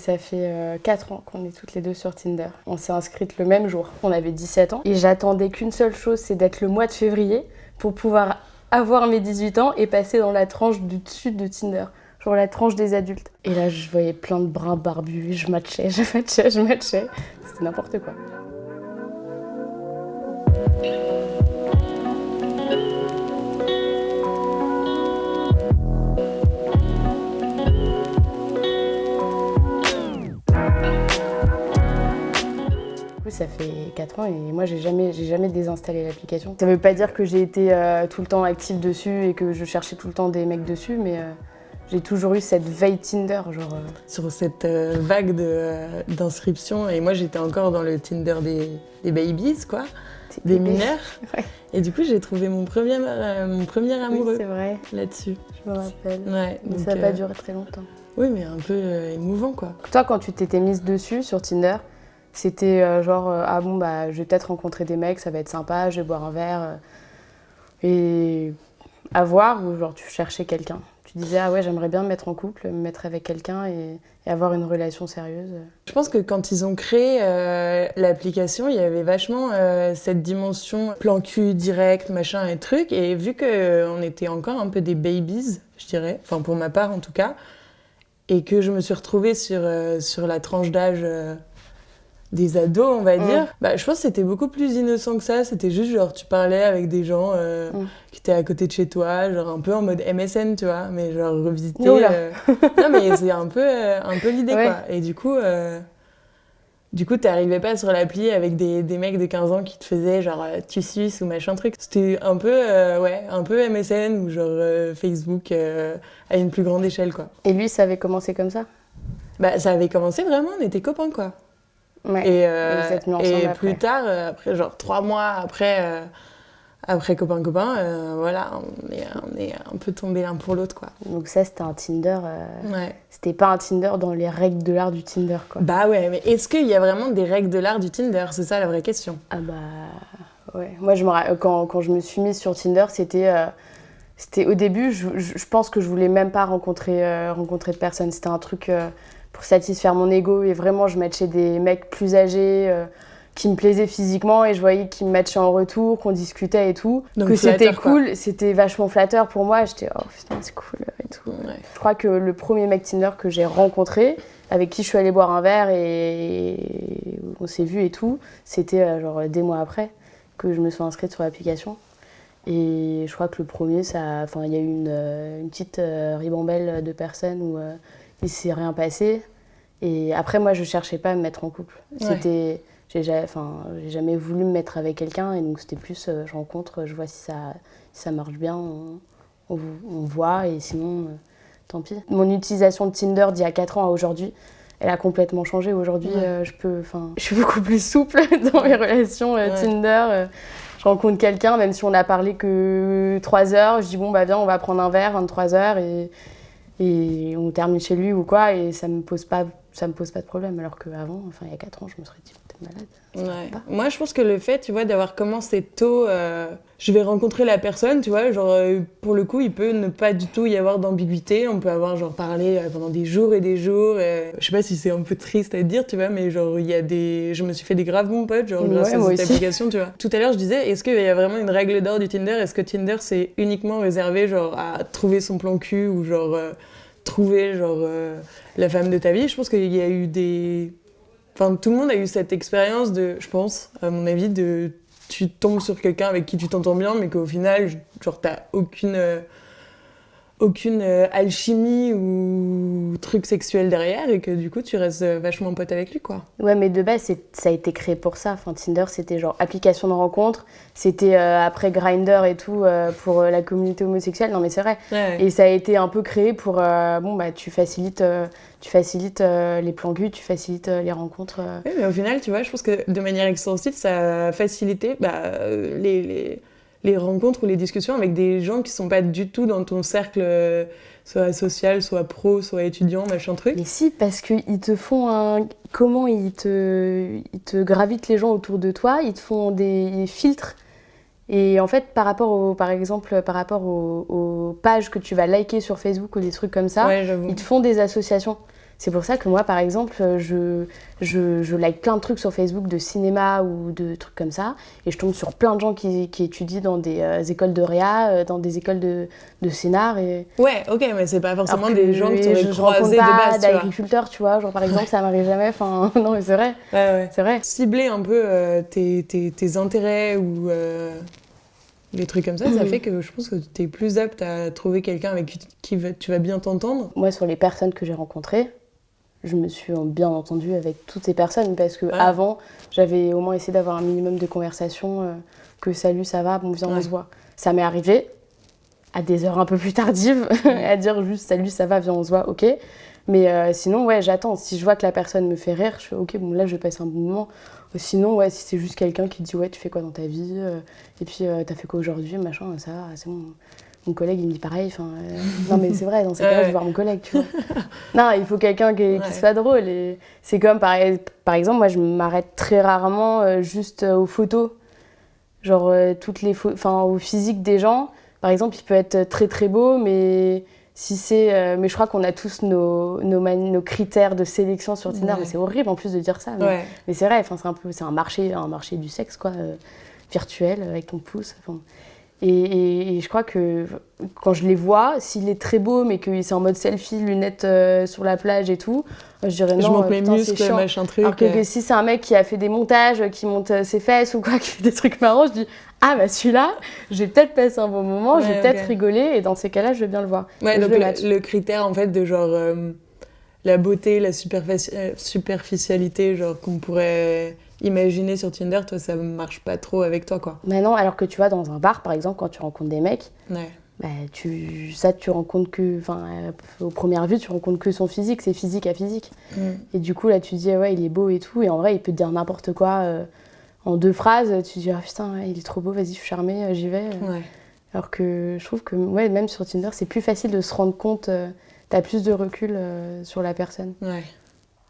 ça fait 4 ans qu'on est toutes les deux sur Tinder. On s'est inscrites le même jour, on avait 17 ans. Et j'attendais qu'une seule chose, c'est d'être le mois de février pour pouvoir avoir mes 18 ans et passer dans la tranche du dessus de Tinder. Genre la tranche des adultes. Et là, je voyais plein de brins barbus, je matchais. C'était n'importe quoi. Ça fait 4 ans et moi j'ai jamais désinstallé l'application. Ça veut pas dire que j'ai été tout le temps active dessus et que je cherchais tout le temps des mecs dessus, mais j'ai toujours eu cette veille Tinder, genre... Sur cette vague d'inscriptions, et moi j'étais encore dans le Tinder des babies, quoi, des mineurs. Ouais. Et du coup j'ai trouvé mon premier amoureux, oui, c'est vrai. Là-dessus. Je me rappelle. Ouais, mais donc, ça n'a pas duré très longtemps. Oui, mais un peu émouvant, quoi. Toi, quand tu t'étais mise dessus sur Tinder, c'était ah bon, bah je vais peut-être rencontrer des mecs, ça va être sympa, je vais boire un verre et à voir, ou genre tu cherchais quelqu'un. Tu disais, ah ouais, j'aimerais bien me mettre en couple, me mettre avec quelqu'un et avoir une relation sérieuse. Je pense que quand ils ont créé l'application, il y avait vachement cette dimension plan cul direct, machin et truc. Et vu qu'on était encore un peu des babies, je dirais, enfin pour ma part en tout cas, et que je me suis retrouvée sur la tranche d'âge... des ados, on va dire, bah, je pense que c'était beaucoup plus innocent que ça. C'était juste genre, tu parlais avec des gens qui étaient à côté de chez toi, genre un peu en mode MSN, tu vois, mais genre revisiter. Non, mais c'est un peu l'idée, ouais. Quoi. Et du coup, t'arrivais pas sur l'appli avec des mecs de 15 ans qui te faisaient genre tu suces ou machin truc. C'était un peu, un peu MSN ou genre Facebook à une plus grande échelle, quoi. Et lui, ça avait commencé comme ça ? Bah, ça avait commencé vraiment, on était copains, quoi. Ouais, et plus tard, après genre 3 mois après copain, voilà, on est un peu tombés l'un pour l'autre, quoi. Donc ça, c'était un Tinder. Ouais. C'était pas un Tinder dans les règles de l'art du Tinder, quoi. Bah ouais, mais est-ce qu'il y a vraiment des règles de l'art du Tinder ? C'est ça la vraie question. Ah bah ouais. Moi, quand je me suis mise sur Tinder, c'était au début, je pense que je voulais même pas rencontrer de personne. C'était un truc pour satisfaire mon ego et vraiment, je matchais des mecs plus âgés qui me plaisaient physiquement et je voyais qu'ils me matchaient en retour, qu'on discutait et tout. Donc, que c'était cool, quoi. C'était vachement flatteur pour moi. J'étais oh putain, c'est cool et tout. Ouais. Je crois que le premier mec Tinder que j'ai rencontré, avec qui je suis allée boire un verre et on s'est vu et tout, c'était genre des mois après que je me suis inscrite sur l'application. Et je crois que le premier, il y a eu une petite ribambelle de personnes où il s'est rien passé. Et après, moi, je cherchais pas à me mettre en couple. Ouais. J'ai jamais voulu me mettre avec quelqu'un. Et donc, c'était plus, je rencontre, je vois si ça marche bien, on voit. Et sinon, tant pis. Mon utilisation de Tinder d'il y a 4 ans à aujourd'hui, elle a complètement changé. Aujourd'hui, je suis beaucoup plus souple dans mes relations Tinder. Je rencontre quelqu'un, même si on n'a parlé que 3 heures, je dis bon bah viens, on va prendre un verre, 23 heures et on termine chez lui ou quoi, et ça me pose pas de problème. Alors qu'avant, il y a 4 ans, je me serais dit t'es malade. Ouais. Moi, je pense que le fait, tu vois, d'avoir commencé tôt, je vais rencontrer la personne, tu vois, genre pour le coup, il peut ne pas du tout y avoir d'ambiguïté. On peut avoir genre parlé pendant des jours et des jours. Je sais pas si c'est un peu triste à dire, tu vois, mais genre je me suis fait des graves bons potes, genre grâce à cette application, tu vois. Tout à l'heure, je disais, est-ce qu'il y a vraiment une règle d'or du Tinder ? Est-ce que Tinder c'est uniquement réservé genre à trouver son plan cul ou genre trouver genre la femme de ta vie ? Je pense qu'il y a eu tout le monde a eu cette expérience de, je pense, à mon avis, tu tombes sur quelqu'un avec qui tu t'entends bien, mais qu'au final, genre, t'as aucune alchimie ou truc sexuel derrière et que du coup, tu restes vachement pote avec lui, quoi. Ouais, mais de base, ça a été créé pour ça. Enfin, Tinder, c'était genre application de rencontre. C'était après Grindr et tout pour la communauté homosexuelle. Non, mais c'est vrai. Ouais. Et ça a été un peu créé pour, tu facilites les plans cul, tu facilites les rencontres. Oui, mais au final, tu vois, je pense que de manière extensive, ça a facilité les rencontres ou les discussions avec des gens qui sont pas du tout dans ton cercle, soit social, soit pro, soit étudiant, machin truc. Mais si, parce qu'ils te font comment ils te gravitent les gens autour de toi, ils te font des filtres. Et en fait, par rapport aux pages que tu vas liker sur Facebook ou des trucs comme ça, ils te font des associations. C'est pour ça que moi, par exemple, je like plein de trucs sur Facebook de cinéma ou de trucs comme ça, et je tombe sur plein de gens qui étudient dans des écoles de réa, dans des écoles de scénar. Et... Ouais, ok, mais c'est pas forcément des gens que tu aurais croisés de base, tu vois. D'agriculteurs, tu vois, genre par exemple, ça m'arrive jamais, enfin, non, mais c'est vrai. Ouais. C'est vrai. Cibler un peu tes intérêts ou des trucs comme ça fait que je pense que t'es plus apte à trouver quelqu'un avec qui tu vas bien t'entendre. Moi, sur les personnes que j'ai rencontrées, je me suis bien entendue avec toutes ces personnes parce que avant, j'avais au moins essayé d'avoir un minimum de conversation, que salut, ça va, bon, viens, on se voit. Ça m'est arrivé à des heures un peu plus tardives, à dire juste salut, ça va, viens, on se voit, ok. Mais sinon, ouais, j'attends. Si je vois que la personne me fait rire, je fais ok, bon, là, je vais passer un bon moment. Sinon, ouais, si c'est juste quelqu'un qui dit ouais, tu fais quoi dans ta vie, et puis t'as fait quoi aujourd'hui, machin, ça va, c'est bon. Mon collègue, il me dit pareil. Non, mais c'est vrai, dans ces cas-là, je vais voir mon collègue, tu vois. Non, il faut quelqu'un qui soit drôle. Et c'est comme, par exemple, moi, je m'arrête très rarement juste aux photos. Genre, toutes les au physique des gens. Par exemple, il peut être très, très beau, mais si c'est... mais je crois qu'on a tous nos critères de sélection sur Tinder. Mais c'est horrible, en plus, de dire ça. Mais c'est vrai, c'est un marché du sexe, quoi, virtuel, avec ton pouce. Et je crois que quand je les vois, s'il est très beau, mais que c'est en mode selfie, lunettes sur la plage et tout, je dirais non, je monte mes putain, muscles, machin truc. Alors que si c'est un mec qui a fait des montages, qui monte ses fesses ou quoi, qui fait des trucs marrants, je dis ah bah celui-là, j'ai peut-être passé un bon moment, j'ai peut-être rigolé, et dans ces cas-là, je vais bien le voir. Ouais, donc le critère en fait de genre la beauté, la superficialité, genre qu'on pourrait imaginer sur Tinder, toi ça marche pas trop avec toi, quoi. Mais non, alors que tu vois, dans un bar par exemple, quand tu rencontres des mecs, bah, tu rencontres que, aux premières vues, tu rencontres que son physique, c'est physique à physique. Et du coup là tu te dis ouais, il est beau et tout, et en vrai il peut te dire n'importe quoi en 2 phrases, tu te dis ah putain ouais, il est trop beau, vas-y je suis charmée, j'y vais. Alors que je trouve que ouais, même sur Tinder c'est plus facile de se rendre compte, t'as plus de recul sur la personne.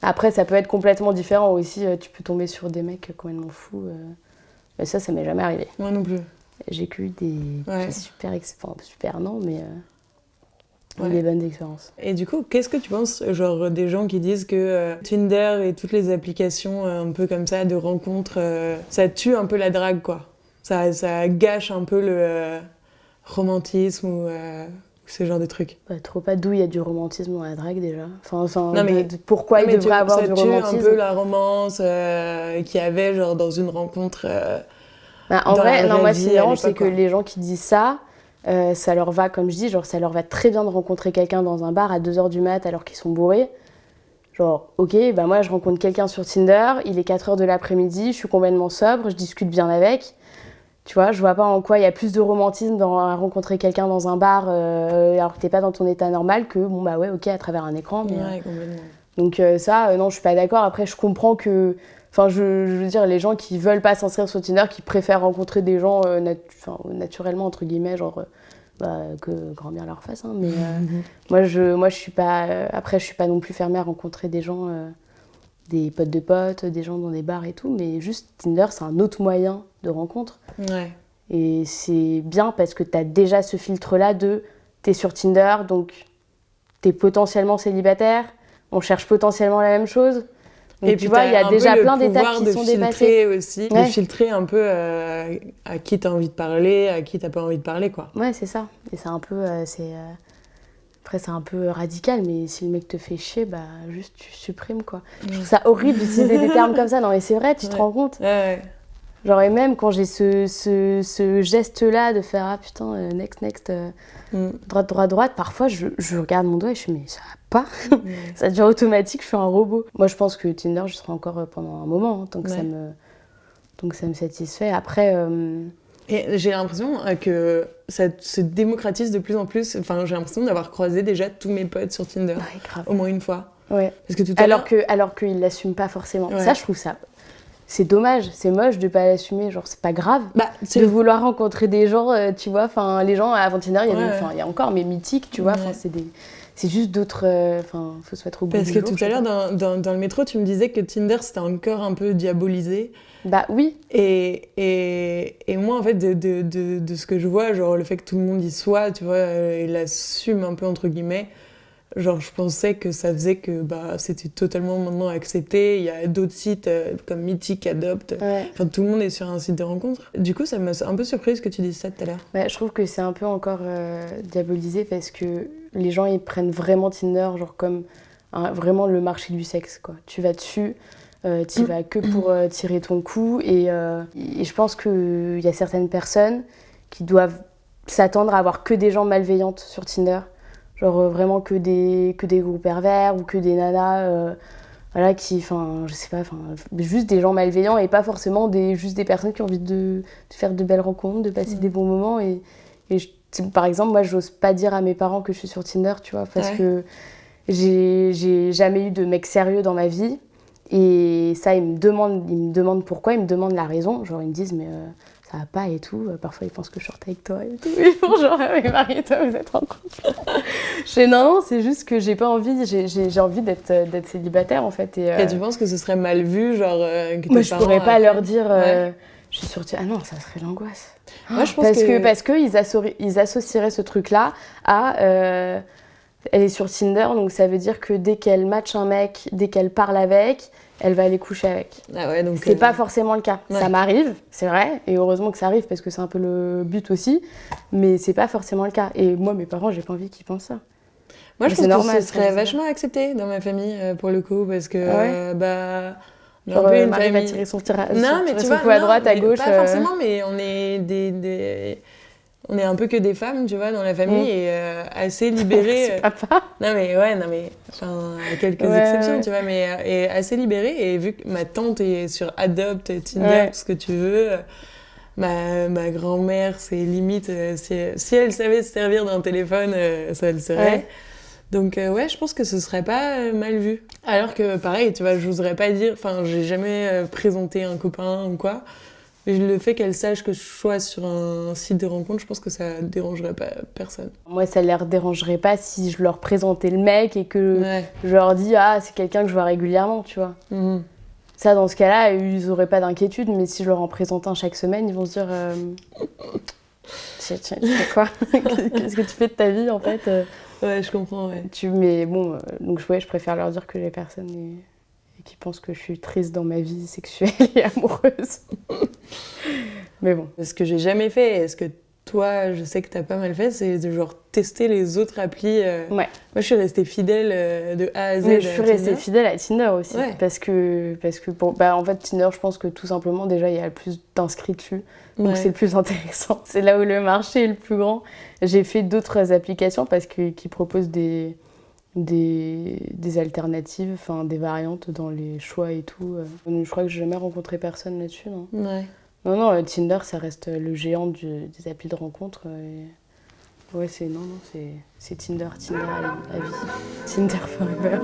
Après, ça peut être complètement différent aussi. Tu peux tomber sur des mecs complètement fous. Mais ça m'est jamais arrivé. Moi non plus. J'ai eu des super non, mais des bonnes expériences. Et du coup, qu'est-ce que tu penses, genre, des gens qui disent que Tinder et toutes les applications un peu comme ça de rencontres, ça tue un peu la drague, quoi. Ça gâche un peu le romantisme ou ce genre de trucs. Trop pas d'où il y a du romantisme dans la drague déjà. Non, mais pourquoi il devrait avoir du romantisme? Ça tue un peu la romance qu'il y avait genre dans une rencontre. En vrai, non, moi c'est que les gens qui disent ça, ça leur va, comme je dis, genre ça leur va très bien de rencontrer quelqu'un dans un bar à 2h du mat alors qu'ils sont bourrés. Genre, ok, bah moi je rencontre quelqu'un sur Tinder, il est 4h de l'après-midi, je suis complètement sobre, je discute bien avec. Tu vois, je vois pas en quoi il y a plus de romantisme à rencontrer quelqu'un dans un bar alors que t'es pas dans ton état normal que, bon bah ouais, ok, à travers un écran. Mais, complètement. Donc non, je suis pas d'accord. Après, je comprends que... Enfin, je veux dire, les gens qui veulent pas s'inscrire sur Tinder, qui préfèrent rencontrer des gens naturellement, entre guillemets, genre... que grand bien leur fasse, hein, mais moi je suis pas... après, je suis pas non plus fermée à rencontrer des gens... des potes de potes, des gens dans des bars et tout, mais juste Tinder, c'est un autre moyen de rencontre. Et c'est bien parce que t'as déjà ce filtre-là de t'es sur Tinder, donc t'es potentiellement célibataire, on cherche potentiellement la même chose. Donc, et tu vois, il y a déjà plein d'étapes qui sont dépassées. Aussi, de filtrer un peu à qui t'as envie de parler, à qui t'as pas envie de parler, quoi. Ouais, c'est ça. Et c'est un peu... Après, c'est un peu radical, mais si le mec te fait chier, bah juste tu supprimes, quoi. Je trouve ça horrible d'utiliser des termes comme ça. Non, mais c'est vrai, tu te rends compte. Genre, et même quand j'ai ce geste-là de faire ah putain, next, droite, parfois je regarde mon doigt et je me dis mais ça va pas. Ça devient automatique, je suis un robot. Moi, je pense que Tinder, je serai encore pendant un moment, hein, tant que ça me satisfait. Après. Et j'ai l'impression que ça se démocratise de plus en plus. Enfin, j'ai l'impression d'avoir croisé déjà tous mes potes sur Tinder, au moins une fois. Ouais. Parce que tout alors qu'ils l'assument pas forcément. Ça, je trouve ça... C'est dommage, c'est moche de pas l'assumer, genre c'est pas grave de vouloir rencontrer des gens, tu vois, enfin les gens avant Tinder, il y a encore mais mythiques, tu vois, enfin c'est juste d'autres, faut se mettre au bout du jour. Parce que tout à l'heure dans le métro, tu me disais que Tinder c'était encore un peu diabolisé. Bah oui. Et moi en fait de ce que je vois, genre le fait que tout le monde y soit, tu vois, il l'assume un peu entre guillemets. Genre, je pensais que ça faisait que c'était totalement maintenant accepté. Il y a d'autres sites comme Mythique, Adopt. Ouais. Enfin, tout le monde est sur un site de rencontre. Du coup, ça m'a un peu surprise que tu dises ça tout à l'heure. Ouais, je trouve que c'est un peu encore diabolisé parce que les gens ils prennent vraiment Tinder genre comme vraiment le marché du sexe, quoi. Tu vas dessus, tu vas que pour tirer ton coup et je pense qu'il y a certaines personnes qui doivent s'attendre à avoir que des gens malveillantes sur Tinder. Genre vraiment que des gros pervers ou que des nanas voilà, qui, je sais pas, juste des gens malveillants et pas forcément juste des personnes qui ont envie de faire de belles rencontres, de passer des bons moments. Par exemple, moi, j'ose pas dire à mes parents que je suis sur Tinder, tu vois, parce que j'ai jamais eu de mec sérieux dans ma vie. Et ça, ils me demandent pourquoi, ils me demandent la raison. Genre, ils me disent, mais ça va pas et tout. Parfois, ils pensent que je sorte avec toi et tout. Ils font genre, mais Marie et toi, vous êtes en couple. Je fais non, c'est juste que j'ai pas envie, j'ai envie d'être célibataire en fait. Et tu penses que ce serait mal vu, genre que tes moi, je parents pourrais pas après... leur dire, je suis sortie. Ah non, ça serait l'angoisse. Moi, je pense parce que ils associeraient ce truc-là à elle est sur Tinder, donc ça veut dire que dès qu'elle matche un mec, dès qu'elle parle avec, elle va aller coucher avec. Ah ouais, donc c'est pas forcément le cas. Ouais. Ça m'arrive, c'est vrai, et heureusement que ça arrive parce que c'est un peu le but aussi, mais c'est pas forcément le cas. Et moi, mes parents, j'ai pas envie qu'ils pensent ça. Moi, mais je pense normal, que ce serait vachement accepté dans ma famille, pour le coup, parce que, genre, on est une Marie va famille... tirer son Non, mais tu vois, coup à droite, à gauche. Pas forcément, mais on est on est un peu que des femmes, tu vois, dans la famille, et assez libérées. C'est papa. Non, mais enfin, quelques exceptions, tu vois, mais et assez libérées. Et vu que ma tante est sur Adopt, Tinder, tout ce que tu veux, ma grand-mère, c'est limite, si elle savait se servir d'un téléphone, ça le serait. Ouais. Donc, je pense que ce serait pas mal vu. Alors que, pareil, tu vois, j'oserais pas dire, enfin, j'ai jamais présenté un copain ou quoi. Mais le fait qu'elle sache que je sois sur un site de rencontre, je pense que ça dérangerait pas personne. Moi, ça leur dérangerait pas si je leur présentais le mec et que je leur dis « Ah, c'est quelqu'un que je vois régulièrement », tu vois. Mm-hmm. Ça, dans ce cas-là, ils auraient pas d'inquiétude, mais si je leur en présente un chaque semaine, ils vont se dire tu fais quoi ? Qu'est-ce que tu fais de ta vie, en fait ? Ouais, je comprends, ouais. Mais bon, donc je préfère leur dire que j'ai personne et qu'ils pensent que je suis triste dans ma vie sexuelle et amoureuse. Mais bon. Ce que j'ai jamais fait, et ce que toi, je sais que t'as pas mal fait, c'est de genre tester les autres applis. Ouais. Moi, je suis restée fidèle de A à Z. Mais je suis restée fidèle à Tinder aussi. Ouais. Parce que en fait, Tinder, je pense que tout simplement, déjà, il y a le plus d'inscrits dessus. Donc, c'est le plus intéressant. C'est là où le marché est le plus grand. J'ai fait d'autres applications parce qu'ils proposent des alternatives, enfin des variantes dans les choix et tout. Je crois que j'ai jamais rencontré personne là-dessus, non. Ouais. Non, Tinder, ça reste le géant des applis de rencontre. Ouais, c'est Tinder à vie. Tinder forever.